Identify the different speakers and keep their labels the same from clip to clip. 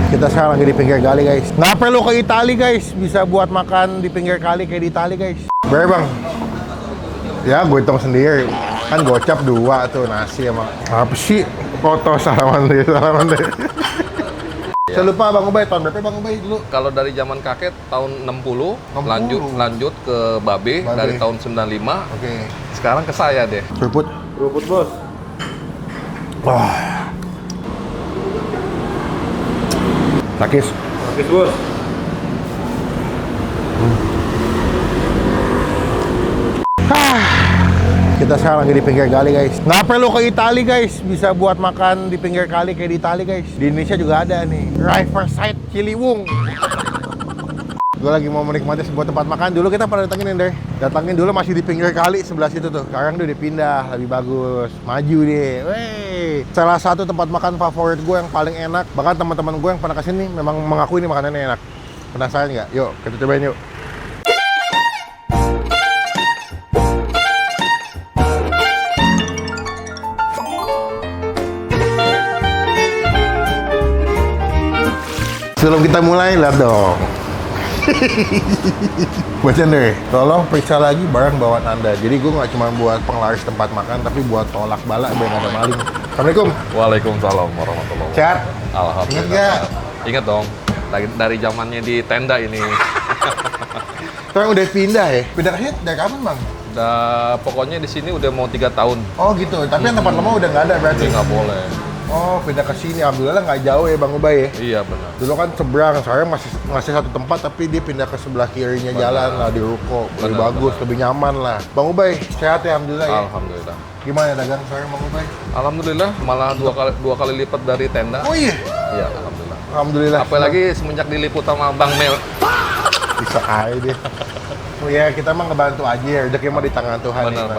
Speaker 1: Kita sekarang lagi di pinggir kali guys. Nggak perlu ke Itali guys, bisa buat makan di pinggir kali kayak di Itali guys. Ber bang? Ya gue hitung sendiri. Kan gocap 2 tuh nasi sama apa sih? Foto salaman deh. Saya lupa Bang Ubay, tahun berapa Bang Ubay dulu?
Speaker 2: Kalau dari zaman kakek tahun 60, lanjut ke Babe dari tahun 95.
Speaker 1: Oke.
Speaker 2: Sekarang ke saya deh.
Speaker 1: Keruput.
Speaker 2: Keruput bos.
Speaker 1: Wah. Takis.
Speaker 2: Oke bos.
Speaker 1: Kita sekarang lagi di pinggir kali guys. Nggak perlu ke Itali guys, bisa buat makan di pinggir kali kayak di Itali guys. Di Indonesia juga ada nih, Riverside Ciliwung. Gue lagi mau menikmati sebuah tempat makan. Dulu kita pernah datangin deh. Datangin dulu masih di pinggir kali sebelah situ tuh. Sekarang udah dipindah, lebih bagus. Maju deh. Wey. Salah satu tempat makan favorit gue yang paling enak. Bahkan teman-teman gue yang pernah kesini memang mengakui ini makanannya enak. Penasaran nggak? Yuk, kita cobain yuk. Sebelum kita mulai, lihat dong. Baca deh, tolong periksa lagi barang bawaan Anda. Jadi gue nggak cuma buat penglaris tempat makan, tapi buat tolak bala biar nggak ada maling. Assalamualaikum.
Speaker 2: Waalaikumsalam warahmatullahi
Speaker 1: Sehat?
Speaker 2: wabarakatuh. Alhamdulillah.
Speaker 1: Ingat nggak?
Speaker 2: Ingat dong. Dari zamannya di tenda ini.
Speaker 1: Sekarang udah pindah ya? Pindah ke sini dari kapan bang?
Speaker 2: Pokoknya di sini udah mau 3 tahun.
Speaker 1: Oh gitu, tapi yang tempat lama udah nggak ada berarti?
Speaker 2: Jadi nggak boleh.
Speaker 1: Oh, pindah ke sini. Alhamdulillah nggak jauh ya Bang Ubay ya?
Speaker 2: Iya benar.
Speaker 1: Dulu kan seberang, sekarang masih satu tempat tapi dia pindah ke sebelah kirinya jalan lah di ruko. Lebih bagus, lebih nyaman lah. Bang Ubay, sehat ya Alhamdulillah ya?
Speaker 2: Alhamdulillah.
Speaker 1: Gimana dagang sekarang Bang Ubay?
Speaker 2: Alhamdulillah, malah dua kali lipat dari tenda.
Speaker 1: Oh iya?
Speaker 2: Iya, alhamdulillah.
Speaker 1: Alhamdulillah.
Speaker 2: Apalagi semenjak diliput sama Bang Mel.
Speaker 1: Bisa aja deh. Oh ya, kita mah ngebantu aja, rezeki mah di tangan Tuhan.
Speaker 2: Benar.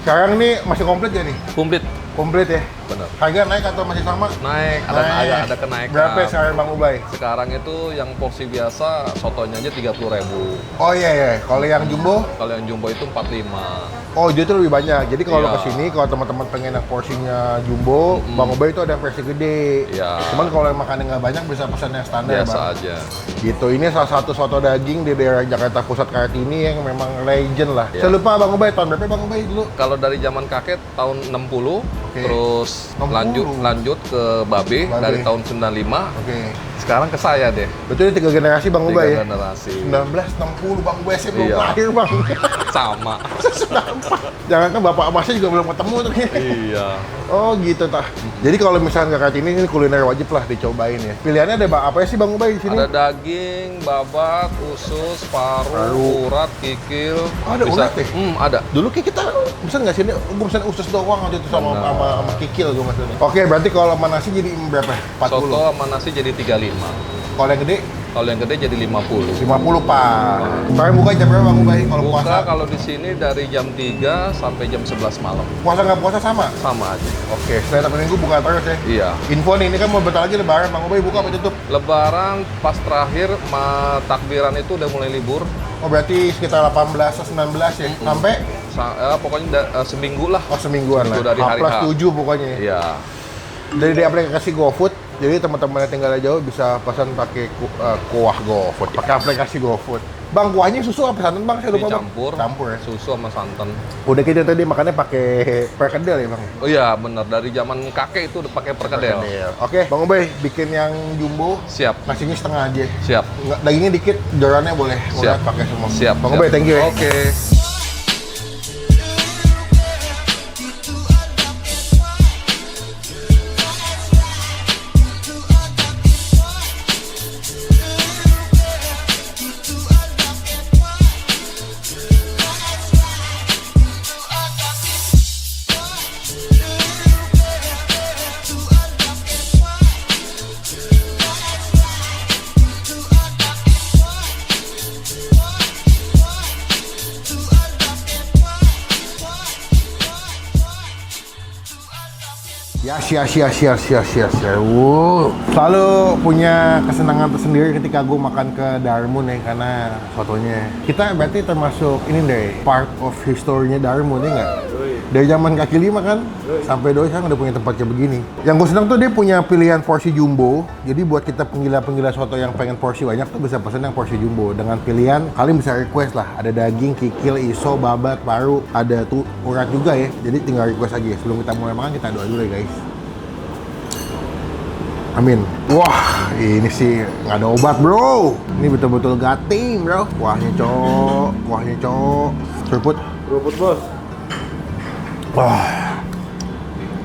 Speaker 1: Sekarang ini masih komplit ya nih?
Speaker 2: Komplit.
Speaker 1: Komplit ya?
Speaker 2: Benar.
Speaker 1: Harga naik atau masih sama?
Speaker 2: Naik, ada kenaikan.
Speaker 1: Berapa ya sekarang Bang Ubay?
Speaker 2: Sekarang itu yang porsi biasa, sotonya aja 30.000.
Speaker 1: Oh iya. Kalau yang jumbo?
Speaker 2: Kalau yang jumbo itu 45.
Speaker 1: Oh, jadi itu lebih banyak. Jadi kalau
Speaker 2: Iya.
Speaker 1: kesini, kalau teman-teman pengen yang porsinya jumbo, Bang Ubay itu ada yang versi gede.
Speaker 2: Iya.
Speaker 1: Cuman kalau yang makannya nggak banyak, bisa pesan yang standar
Speaker 2: Biasa
Speaker 1: Bang.
Speaker 2: aja.
Speaker 1: Gitu, ini salah satu soto daging di daerah Jakarta Pusat Kartini yang memang legend lah.
Speaker 2: Iya.
Speaker 1: Saya lupa Bang Ubay, tahun berapa Bang Ubay dulu?
Speaker 2: Kalau dari zaman kakek tahun 60,
Speaker 1: Oke.
Speaker 2: terus
Speaker 1: 60.
Speaker 2: lanjut ke Babe dari tahun 95.
Speaker 1: Oke.
Speaker 2: Sekarang ke saya deh.
Speaker 1: Betul, 3 generasi Bang Ubay ya?
Speaker 2: 3 generasi.
Speaker 1: 1960 Bang Ubay, saya belum
Speaker 2: Iya.
Speaker 1: lahir Bang.
Speaker 2: Sama.
Speaker 1: Jangan kan bapak emasnya juga belum ketemu tuh.
Speaker 2: Iya.
Speaker 1: Oh gitu tah. Jadi kalau misalnya ke Kartini ini kuliner wajib lah dicobain ya. Pilihannya ada apa sih Bang Ubay di sini?
Speaker 2: Ada daging, babak, usus, paru, urat, kikil.
Speaker 1: Oh, ada urat ya?
Speaker 2: Ada.
Speaker 1: Dulu kayak kita pesan nggak sih ini? Gue pesan usus doang waktu itu sama
Speaker 2: Benar.
Speaker 1: sama kikil gue maksudnya. Oke, berarti kalau sama nasi jadi berapa? 40.
Speaker 2: Soto sama nasi jadi 35.
Speaker 1: Kalau yang gede
Speaker 2: Kalau yang gede jadi 50.
Speaker 1: 50 Pak. Sekarang buka jam berapa Bang Ubay kalau
Speaker 2: Buka
Speaker 1: puasa?
Speaker 2: kalau di sini dari jam 3 sampai jam 11 malam.
Speaker 1: Puasa nggak puasa sama?
Speaker 2: Sama aja.
Speaker 1: Oke, Senin sampai Minggu buka terus ya.
Speaker 2: Iya.
Speaker 1: Info nih, ini kan mau bentar lagi lebaran, Bang Ubay buka apa tutup?
Speaker 2: Lebaran pas terakhir takbiran itu udah mulai libur.
Speaker 1: Oh berarti sekitar 18 atau 19 ya? Sampai?
Speaker 2: Pokoknya seminggu lah.
Speaker 1: Oh semingguan lah.
Speaker 2: Seminggu dari hari
Speaker 1: Plus
Speaker 2: H.
Speaker 1: 7 pokoknya ya.
Speaker 2: Iya.
Speaker 1: Dari aplikasi GoFood, jadi teman-teman yang tinggal jauh bisa pesan pakai kuah GoFood, pakai aplikasi GoFood. Bang, kuahnya susu apa santan Bang? Saya lupa Bang.
Speaker 2: Campur
Speaker 1: Ya.
Speaker 2: susu sama santan.
Speaker 1: Udah kita tadi makannya pakai perkedel ya Bang?
Speaker 2: Oh iya bener, dari zaman kakek itu udah pakai perkedel.
Speaker 1: Oke, Bang Ubay bikin yang jumbo,
Speaker 2: Siap.
Speaker 1: nasinya setengah aja.
Speaker 2: Siap.
Speaker 1: Nggak, dagingnya dikit, jorannya boleh
Speaker 2: Siap.
Speaker 1: pakai semua.
Speaker 2: Siap.
Speaker 1: Bang
Speaker 2: siap.
Speaker 1: Ubay, thank you ya.
Speaker 2: Oke.
Speaker 1: Ya, selalu punya kesenangan tersendiri ketika gue makan ke Darmun ya, karena sotonya. Kita berarti termasuk ini deh, part of history-nya Darmun ya nggak? Dari zaman kaki lima kan, sampai doi sekarang udah punya tempat kayak begini. Yang gue senang tuh dia punya pilihan porsi jumbo. Jadi buat kita penggila-penggila soto yang pengen porsi banyak tuh bisa pesen yang porsi jumbo. Dengan pilihan, kalian bisa request lah. Ada daging, kikil, iso, babat, paru, ada tuh urat juga ya. Jadi tinggal request aja. Sebelum kita mulai makan, kita doa dulu ya guys. Amin. Wah, ini sih nggak ada obat bro. Ini betul-betul gating bro. Kuahnya cok. Seruput.
Speaker 3: Bos.
Speaker 1: Wah,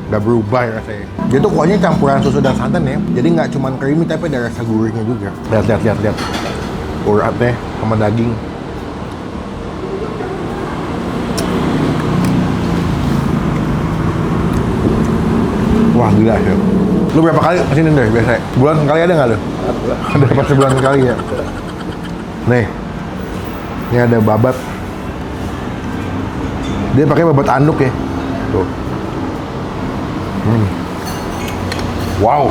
Speaker 1: udah berubah ya rasanya. Dia tuh kuahnya campuran susu dan santan ya. Jadi nggak cuma creamy tapi ada rasa gurihnya juga. Lihat. Uratnya sama daging. Wah gila ya. Lu berapa kali kesini deh biasa? Bulan sekali ada nggak lu? Ada pas sebulan sekali ya. Nih, ini ada babat. Dia pakai babat anduk ya. Tuh. Wow.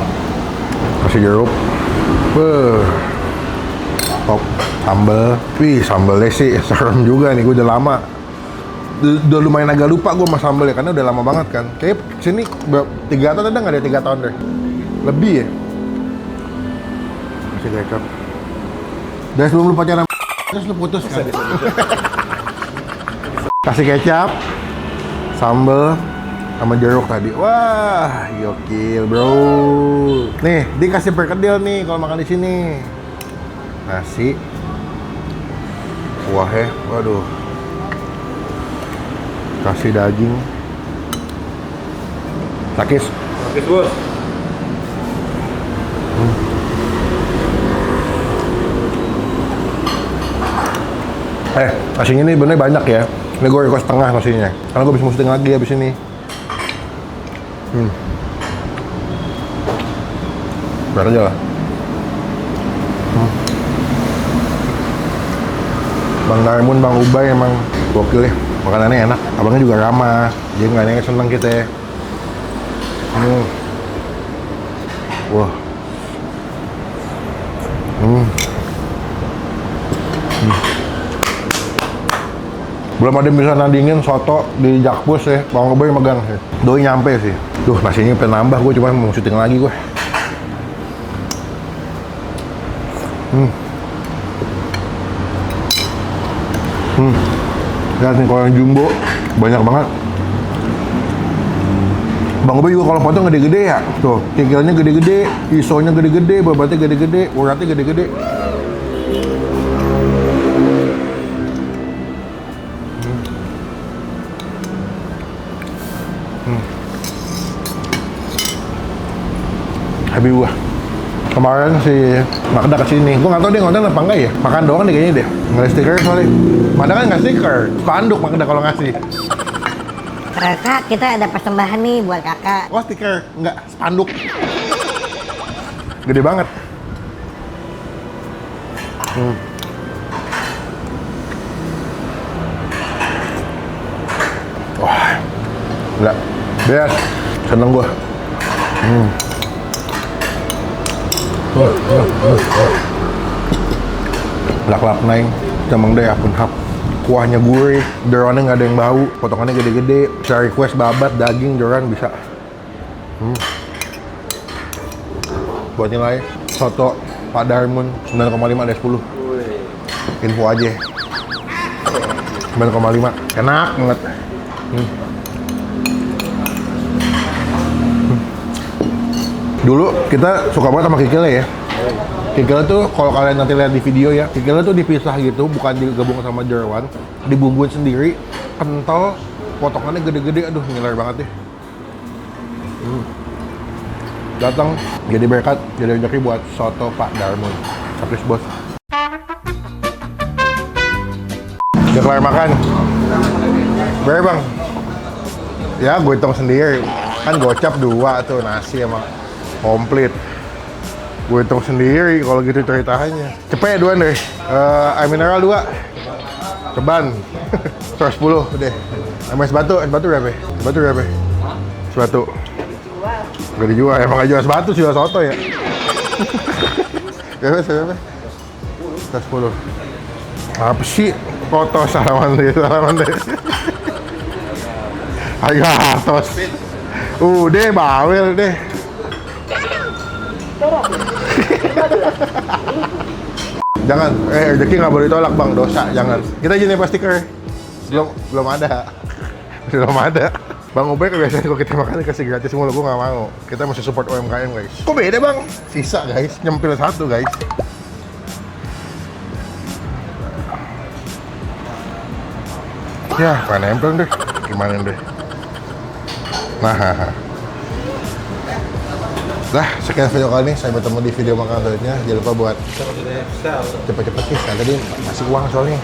Speaker 1: Masih jeruk. Top. Sambal. Wih, sambalnya sih serem juga nih. Gue udah lama. Udah lumayan agak lupa gue sama sambal ya, karena udah lama banget kan. Kayak sini 3 tahun ada nggak ada 3 tahun deh. Lebih ya. Masih kecap. Dan sebelum lu pacaran terus lu putus kan? Kasih kecap, sambal, sama jeruk tadi. Wah, gokil bro. Nih, dikasih perkedel nih kalau makan di sini. Nasi, kuahnya, waduh. Kasih daging. Takis.
Speaker 3: Bos.
Speaker 1: Nasinya ini bener banyak ya. Ini gue request setengah nasinya. Karena gue bisa musting lagi habis ini. Biar aja lah. Bang Darmun, Bang Ubay emang gokil ya. Makanannya enak. Abangnya juga ramah. Jadi nggak nanya seneng kita ya. Wah. Belum ada yang bisa nandingin soto di Jakpus ya. Bang Ubay megang sih. Doi nyampe sih. Duh, nasinya pengen nambah. Gue cuma mau syuting lagi gue. Lihat nih, kalau yang jumbo banyak banget. Bang Ubay juga kalau potong gede-gede ya. Tuh, kikilnya gede-gede, isonya gede-gede, babatnya gede-gede, uratnya gede-gede. Habis gua. Kemarin si Magda kesini, gua nggak tahu dia ngonten apa enggak ya. Makan doang deh kayaknya deh. Nggak ada stiker soalnya. Magda kan nggak stiker, spanduk Magda kalau ngasih.
Speaker 4: Kakak, kita ada persembahan nih buat kakak.
Speaker 1: Oh stiker, nggak spanduk. Gede banget. Wah, enggak. Beres. Seneng gua. Lak-lak naing, camang deh apun hap. Kuahnya gurih, jeroannya nggak ada yang bau, potongannya gede-gede. Bisa request babat, daging, jeroan bisa. Buat nilai soto Pak Darmun 9,5 dari 10. Info aja. 9,5. Enak banget. Dulu kita suka banget sama kikilnya ya. Kikilnya tuh kalau kalian nanti lihat di video ya, kikilnya tuh dipisah gitu, bukan digabung sama jeroan, dibumbuin sendiri, kental, potongannya gede-gede, aduh ngiler banget deh. Datang jadi berkat, jadi rezeki buat soto Pak Darmun. Sapris bos. Udah kelar makan. Ber bang. Ya gue hitung sendiri. Kan gocap 2 tuh nasi sama komplit. Gue hitung sendiri kalau gitu ceritanya. Cepet 2 deh. Air mineral 2. Ceban. 110 deh. Sama es batu berapa? Es batu berapa? Es batu. Gak dijual, emang gak jual es batu, jual soto ya. Berapa? 110. Apa sih? Foto salaman deh. Ayatos. Udah, bawel deh. Jangan, rezeki nggak boleh ditolak bang, dosa, jangan. Kita jadi pas stiker. Belum ada. Belum ada. Bang Ube biasanya kalau kita makan dikasih gratis mulu, gue nggak mau. Kita mesti support UMKM guys. Kok beda bang? Sisa guys, nyempil satu guys. Ya, pengen nempel deh. Gimana deh? Nah, Nah, sekian video kali ini. Saya bertemu di video makan selanjutnya. Jangan lupa buat cepet-cepet sih. Tadi masih uang soalnya.